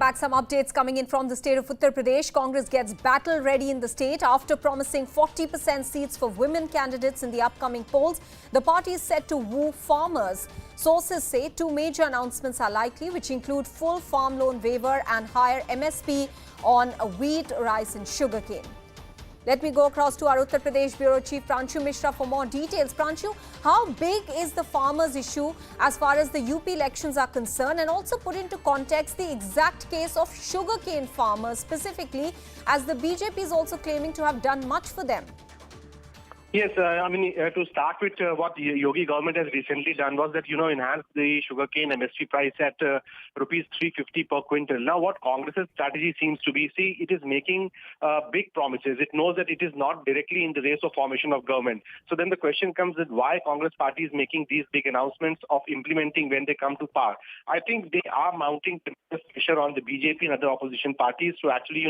back. Some updates coming in from the state of Uttar Pradesh. Congress gets battle ready in the state after promising 40% seats for women candidates in the upcoming polls. The party is set to woo farmers. Sources say two major announcements are likely, which include full farm loan waiver and higher MSP on wheat, rice and sugarcane. Let me go across to our Uttar Pradesh Bureau Chief Pranshu Mishra for more details. Pranshu, how big is the farmers' issue as far as the UP elections are concerned, and also put into context the exact case of sugarcane farmers specifically, as the BJP is also claiming to have done much for them? Yes, to start with, what the Yogi government has recently done was that, enhanced the sugarcane MSP price at rupees 350 per quintal. Now, what Congress's strategy seems to be, it is making big promises. It knows that it is not directly in the race of formation of government. So then the question comes that why Congress party is making these big announcements of implementing when they come to power. I think they are mounting pressure on the BJP and other opposition parties to actually,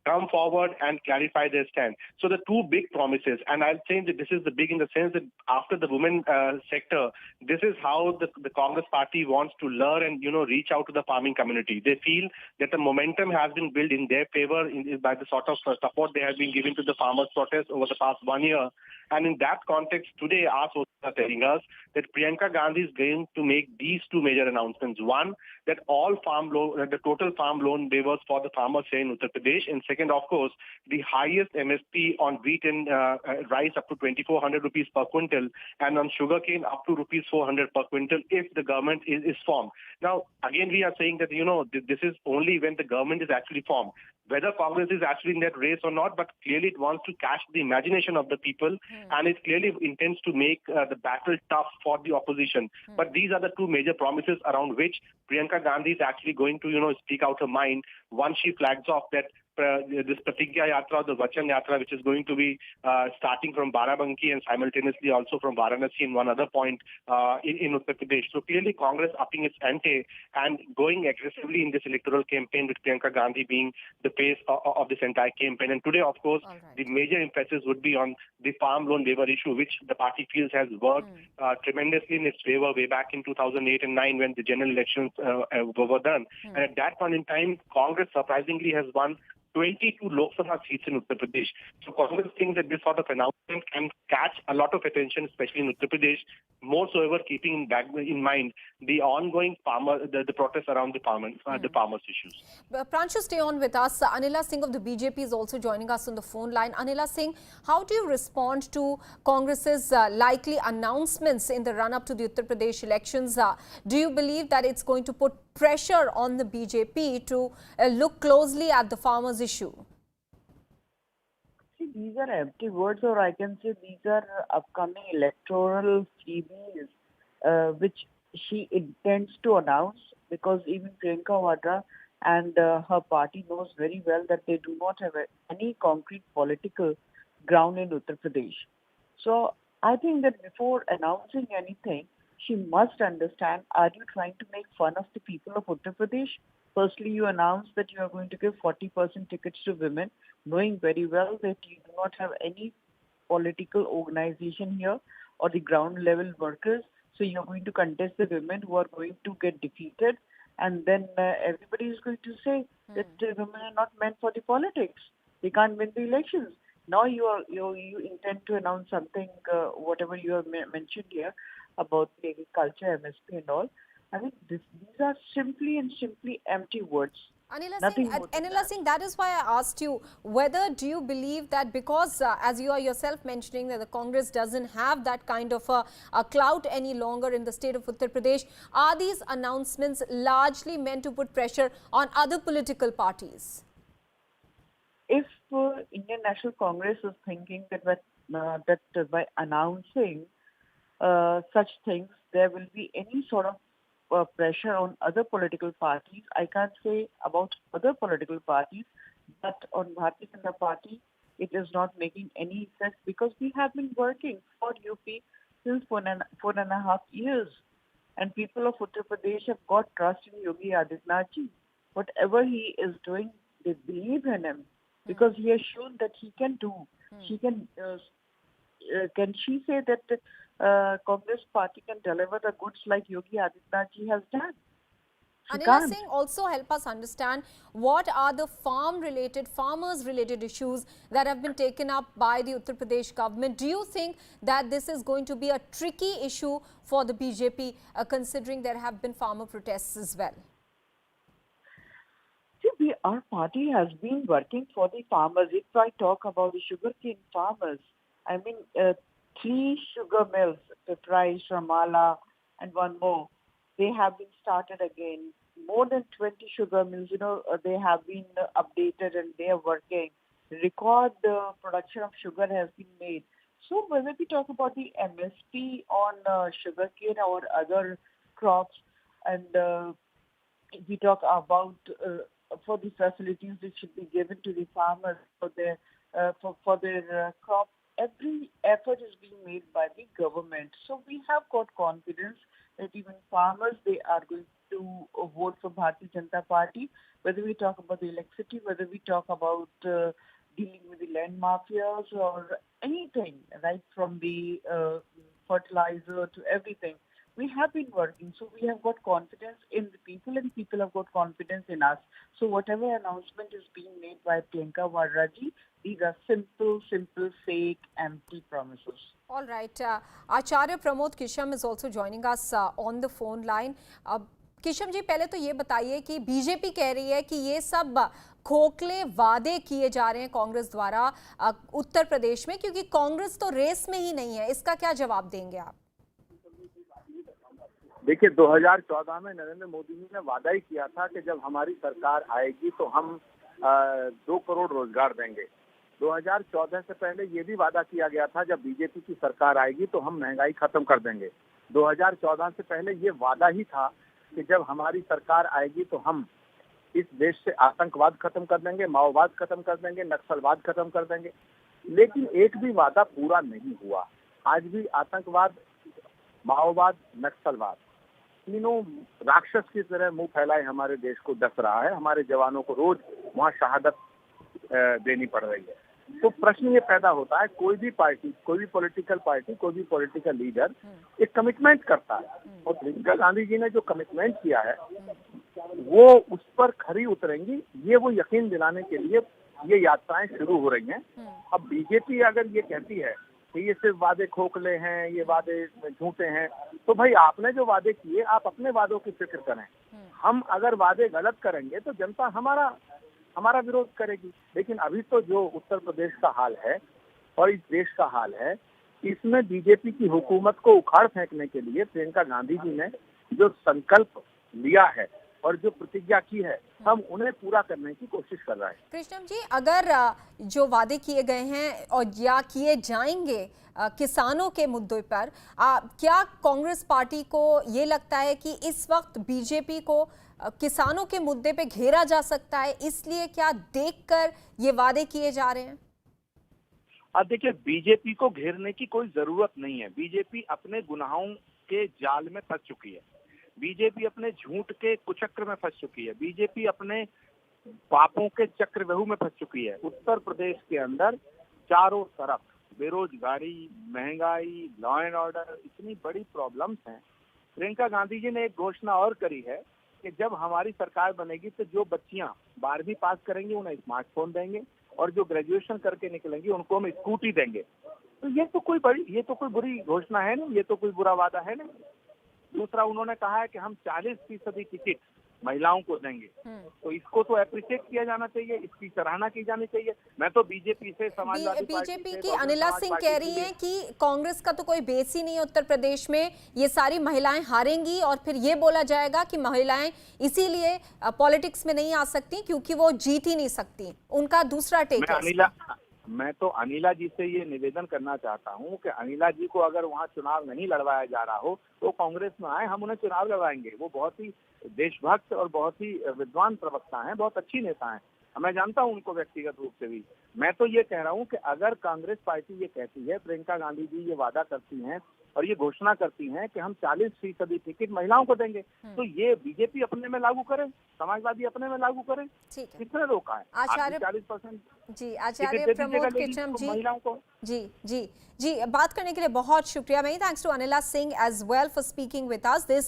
come forward and clarify their stand. So the two big promises, and I'll say that this is the big in the sense that after the women sector, this is how the Congress party wants to lure and, reach out to the farming community. They feel that the momentum has been built in their favor by the sort of support they have been giving to the farmers' protest over the past 1 year. And in that context, today our sources are telling us that Priyanka Gandhi is going to make these two major announcements. One, that the total farm loan waivers for the farmers here in Uttar Pradesh. And second, of course, the highest MSP on wheat and rice up to 2,400 rupees per quintal, and on sugarcane up to rupees 400 per quintal if the government is formed. Now, again, we are saying that, this is only when the government is actually formed. Whether Congress is actually in that race or not, but clearly it wants to catch the imagination of the people, and it clearly intends to make the battle tough for the opposition. But these are the two major promises around which Priyanka Gandhi is actually going to, speak out her mind once she flags off that this Pratigya Yatra, the Vachan Yatra, which is going to be starting from Barabanki and simultaneously also from Varanasi and one other point in Uttar Pradesh. So clearly Congress upping its ante and going aggressively in this electoral campaign, with Priyanka Gandhi being the face of this entire campaign. And today, of course, the major emphasis would be on the farm loan waiver issue, which the party feels has worked tremendously in its favor way back in 2008 and 9 when the general elections were done. And at that point in time, Congress surprisingly has won 22 Lok Sabha seats in Uttar Pradesh. So Congress thinks that this sort of announcement can catch a lot of attention, especially in Uttar Pradesh, more so ever keeping in mind the ongoing the protests around the farmers' issues. Pranshu, stay on with us. Anila Singh of the BJP is also joining us on the phone line. Anila Singh, how do you respond to Congress's likely announcements in the run-up to the Uttar Pradesh elections? Do you believe that it's going to put pressure on the BJP to look closely at the farmers' issue? See, these are empty words, or I can say these are upcoming electoral freebies which she intends to announce, because even Priyanka Vadra and her party knows very well that they do not have any concrete political ground in Uttar Pradesh. So I think that before announcing anything, she must understand, are you trying to make fun of the people of Uttar Pradesh? Firstly, you announce that you are going to give 40% tickets to women, knowing very well that you do not have any political organization here or the ground level workers. So you're going to contest the women who are going to get defeated. And then everybody is going to say that women are not meant for the politics. They can't win the elections. Now you intend to announce something, whatever you have mentioned here, about the agriculture, MSP and all. I mean, these are simply empty words. Anila Singh, that is why I asked you, whether do you believe that because, as you are yourself mentioning, that the Congress doesn't have that kind of a clout any longer in the state of Uttar Pradesh, are these announcements largely meant to put pressure on other political parties? If Indian National Congress is thinking that by announcing such things, there will be any sort of pressure on other political parties. I can't say about other political parties, but on Bharatiya Janata Party, it is not making any sense, because we have been working for UP since 4.5 years. And people of Uttar Pradesh have got trust in Yogi Adityanath ji. Whatever he is doing, they believe in him, because he has shown that he can do. He can she say that Congress party can deliver the goods like Yogi Adityanath ji has done? She Anila can't. Singh, also help us understand what are the farmers-related issues that have been taken up by the Uttar Pradesh government. Do you think that this is going to be a tricky issue for the BJP, considering there have been farmer protests as well? See, our party has been working for the farmers. If I talk about the sugarcane farmers, I mean, 3 sugar mills, Piprai, Sharmala, and one more, they have been started again. More than 20 sugar mills, they have been updated and they are working. Record production of sugar has been made. So whether we talk about the MSP on sugarcane or other crops, and if we talk about for the facilities that should be given to the farmers for their crop, every effort is being made by the government. So we have got confidence that even farmers, they are going to vote for Bharatiya Janata Party. Whether we talk about the electricity, whether we talk about dealing with the land mafias or anything, right from the fertilizer to everything. We have been working, so we have got confidence in the people and people have got confidence in us. So whatever announcement is being made by Priyanka Vadra ji, these are simple, fake, empty promises. All right. Acharya Pramod Kisham is also joining us on the phone line. किशम जी, पहले तो ये बताइए कि BJP कह रही है कि ये सब खोखले वादे किए जा रहे हैं कांग्रेस द्वारा उत्तर प्रदेश में, क्योंकि कांग्रेस तो रेस में ही नहीं है। इसका क्या जवाब देंगे आप? देखिए, 2014 में नरेंद्र मोदी जी ने वादा ही किया था कि जब हमारी सरकार आएगी तो हम 2 करोड़ रोजगार देंगे। 2014 से पहले ये भी वादा किया गया था जब बीजेपी की सरकार आएगी तो हम महंगाई खत्म कर देंगे। 2014 से पहले ये वादा ही था कि जब हमारी सरकार आएगी तो हम इस देश से आतंकवाद खत्म कर देंगे, माओवाद खत्म कर देंगे, नक्सलवाद खत्म कर देंगे। लेकिन एक भी वादा पूरा नहीं हुआ। आज भी आतंकवाद, माओवाद, नक्सलवाद तीनों राक्षस की तरह मुंह फैलाए हमारे देश को डस रहा है। हमारे जवानों को रोज वहां शहादत देनी पड़ रही है। तो प्रश्न ये पैदा होता है, कोई भी पार्टी, कोई भी पॉलिटिकल पार्टी, कोई भी पॉलिटिकल लीडर एक कमिटमेंट करता है और प्रियंका गांधी जी ने जो कमिटमेंट किया है वो उस पर खरी उतरेंगी, ये वो यकीन दिलाने के लिए ये यात्राएं शुरू हो रही हैं। अब बीजेपी अगर ये कहती है कि ये सिर्फ वादे खोखले हैं, ये वादे झूठे हैं, तो भाई आपने जो वादे किए आप अपने वादों की फिक्र करें। हम अगर वादे गलत करेंगे तो जनता हमारा विरोध करेगी। लेकिन अभी तो जो उत्तर प्रदेश का हाल है और इस देश का हाल है, इसमें बीजेपी की हुकूमत को उखाड़ फेंकने के लिए प्रियंका गांधी जी ने जो संकल्प लिया है और जो प्रतिज्ञा की है, हम उन्हें पूरा करने की कोशिश कर रहे हैं। कृष्णम जी, अगर जो वादे किए गए हैं और या किए जाएंगे किसानों के मुद्दे पर, क्या कांग्रेस पार्टी को ये लगता है कि इस वक्त बीजेपी को किसानों के मुद्दे पे घेरा जा सकता है, इसलिए क्या देखकर ये वादे किए जा रहे हैं? अब देखिए, बीजेपी को घेरने की कोई जरूरत नहीं है। बीजेपी अपने गुनाहों के जाल में फंस चुकी है। बीजेपी अपने झूठ के कुचक्र में फंस चुकी है। बीजेपी अपने पापों के चक्रव्यूह में फंस चुकी है। उत्तर प्रदेश के अंदर चारों तरफ बेरोजगारी, महंगाई, लॉ एंड ऑर्डर, इतनी बड़ी प्रॉब्लम्स हैं। प्रियंका गांधी जी ने एक घोषणा और करी है कि जब हमारी सरकार बनेगी तो जो बच्चियां 12वीं पास करेंगी उन्हें स्मार्टफोन देंगे और जो ग्रेजुएशन करके निकलेंगी उनको हम स्कूटी देंगे। तो ये तो कोई बुरी घोषणा है नहीं, ये तो कोई बुरा वादा है नहीं। दूसरा, उन्होंने कहा है कि हम 40% टिकट महिलाओं को देंगे, तो इसको तो अप्रिशिएट किया जाना चाहिए, इसकी सराहना की जानी चाहिए। मैं तो बीजेपी से, समाजवादी बीजेपी की अनिला सिंह कह रही हैं कि कांग्रेस का तो कोई बेस ही नहीं है उत्तर प्रदेश में, ये सारी महिलाएं हारेंगी और फिर ये बोला जाएगा कि महिलाएं इसीलिए पॉलिटिक्स में नहीं आ सकती क्योंकि वो जीत ही नहीं सकती। उनका दूसरा टेक है। मैं तो अनिला जी से ये निवेदन करना चाहता हूँ कि अनिला जी को अगर वहाँ चुनाव नहीं लड़वाया जा रहा हो तो कांग्रेस में आए, हम उन्हें चुनाव लड़वाएंगे। वो बहुत ही देशभक्त और बहुत ही विद्वान प्रवक्ता हैं, बहुत अच्छी नेता हैं। मैं जानता हूँ उनको व्यक्तिगत रूप से भी। मैं तो ये कह रहा हूँ कि अगर कांग्रेस पार्टी ये कहती है, प्रियंका गांधी जी ये वादा करती हैं और ये घोषणा करती हैं कि हम 40% टिकट महिलाओं को देंगे, तो ये बीजेपी अपने में लागू करे, समाजवादी अपने में लागू करे। किसने रोका है? आचार्य 40% जी, आचार्य प्रमोद किशम जी, महिलाओं को जी, बात करने के लिए बहुत शुक्रिया। Many thanks to Anila Singh as well for speaking with us. This